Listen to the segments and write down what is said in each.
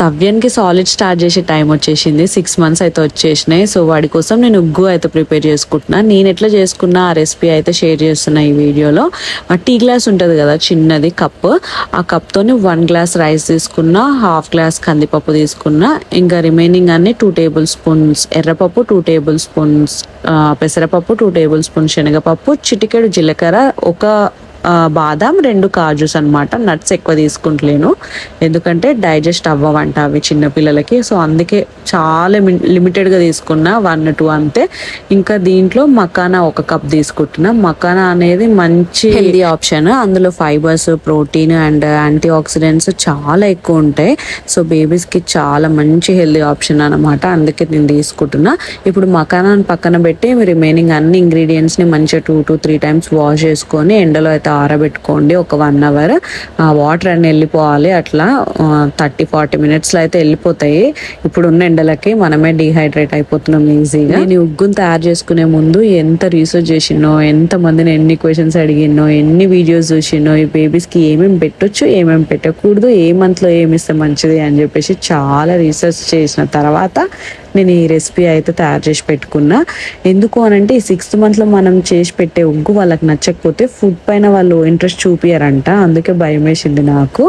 తవ్యానికి solid start చేసే time వచ్చేసింది. 6 months అయితే వచ్చేసినాయి. సో వాడి కోసం నేను ఉగ్గు అయితే ప్రిపేర్ చేసుకుంటున్నా. నేను ఎట్లా చేసుకున్నా ఆ రెసిపీ అయితే షేర్ చేస్తున్నా ఈ వీడియోలో. టీ గ్లాస్ ఉంటుంది కదా చిన్నది కప్, ఆ కప్తోని 1 glass రైస్ తీసుకున్నా, 1/2 glass కందిపప్పు తీసుకున్నా, ఇంకా రిమైనింగ్ అన్ని 2 tablespoons ఎర్రపప్పు, 2 tablespoons పెసరపప్పు, 2 tablespoons శనగపప్పు, చిటికెడు జీలకర్ర, ఒక బాదం, 2 కాజుస్ అనమాట. నట్స్ ఎక్కువ తీసుకుంటలేను ఎందుకంటే డైజెస్ట్ అవ్వవంట అవి చిన్నపిల్లలకి. సో అందుకే చాలా లిమిటెడ్గా తీసుకున్నా, 1-2 అంతే. ఇంకా దీంట్లో మకానా 1 cup తీసుకుంటున్నా. మకానా అనేది మంచి హెల్దీ ఆప్షన్. అందులో fibres, protein and antioxidants చాలా ఎక్కువ ఉంటాయి. సో బేబీస్కి చాలా మంచి హెల్దీ ఆప్షన్ అనమాట. అందుకే నేను తీసుకుంటున్నా. ఇప్పుడు మకానాని పక్కన పెట్టి రిమైనింగ్ అన్ని ఇంగ్రీడియంట్స్ని మంచిగా 2 to 3 times వాష్ చేసుకొని ఎండలో అయితే ఆరబెట్టుకోండి. ఒక 1 hour వాటర్ అన్ని వెళ్ళిపోవాలి. అట్లా 30-40 minutesలో అయితే వెళ్ళిపోతాయి. ఇప్పుడు ఉన్న ఎండలకి మనమే డిహైడ్రేట్ అయిపోతున్నాం ఈజీగా. నేను ఉగ్గును తయారు చేసుకునే ముందు ఎంత రీసెర్చ్ చేసినో, ఎంత మందిని ఎన్ని క్వశ్చన్స్ అడిగినో, ఎన్ని వీడియోస్ చూసినో, ఈ బేబీస్కి ఏమేమి పెట్టొచ్చు, ఏమేమి పెట్టకూడదు, ఏ మంత్లో ఏమి ఇస్తే మంచిది అని చెప్పేసి చాలా రీసెర్చ్ చేసిన తర్వాత నేను ఈ రెసిపీ అయితే తయారు చేసి పెట్టుకున్నా. ఎందుకు అనంటే ఈ 6th monthలో మనం చేసి పెట్టే ఉగ్గు వాళ్ళకి నచ్చకపోతే ఫుడ్ పైన వాళ్ళు ఇంట్రెస్ట్ చూపియారంట. అందుకే భయం వేసింది నాకు.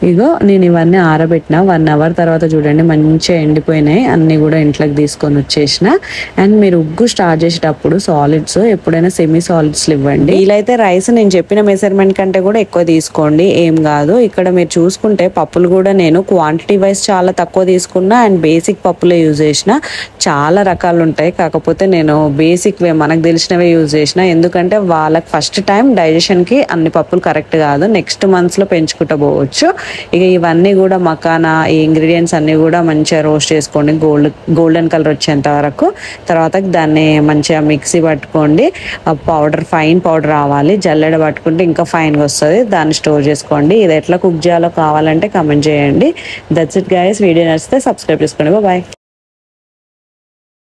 ఇగో నేను ఇవన్నీ ఆరబెట్టిన 1 hour తర్వాత చూడండి మంచిగా ఎండిపోయినాయి. అన్నీ కూడా ఇంట్లోకి తీసుకొని వచ్చేసిన. అండ్ మీరు ఉగ్గు స్టార్ట్ చేసేటప్పుడు సాలిడ్స్ ఎప్పుడైనా సెమీ సాలిడ్స్లు ఇవ్వండి. వీలైతే రైస్ నేను చెప్పిన మెజర్మెంట్ కంటే కూడా ఎక్కువ తీసుకోండి, ఏం కాదు. ఇక్కడ మీరు చూసుకుంటే పప్పులు కూడా నేను క్వాంటిటీ వైజ్ చాలా తక్కువ తీసుకున్నా అండ్ బేసిక్ పప్పులే యూజ్ చేసిన. చాలా రకాలు ఉంటాయి, కాకపోతే నేను బేసిక్ వే మనకు తెలిసినవే యూజ్ చేసిన. ఎందుకంటే వాళ్ళకి ఫస్ట్ టైం డైజెషన్కి అన్ని పప్పులు కరెక్ట్ కాదు, నెక్స్ట్ మంత్స్లో పెంచుకుంటూ పోవచ్చు. ఇక ఇవన్నీ కూడా మకానా, ఈ ఇంగ్రీడియంట్స్ అన్నీ కూడా మంచిగా రోస్ట్ చేసుకోండి గోల్డెన్ కలర్ వచ్చేంత వరకు. తర్వాత దాన్ని మంచిగా మిక్సీ పట్టుకోండి. పౌడర్, ఫైన్ పౌడర్ రావాలి. జల్లెడ పట్టుకుంటే ఇంకా ఫైన్గా వస్తుంది. దాన్ని స్టోర్ చేసుకోండి. ఇది ఎట్లా కుక్ చేయాలో కావాలంటే కమెంట్ చేయండి. That's it guys. వీడియో నచ్చితే సబ్స్క్రైబ్ చేసుకోండి. బాయ్.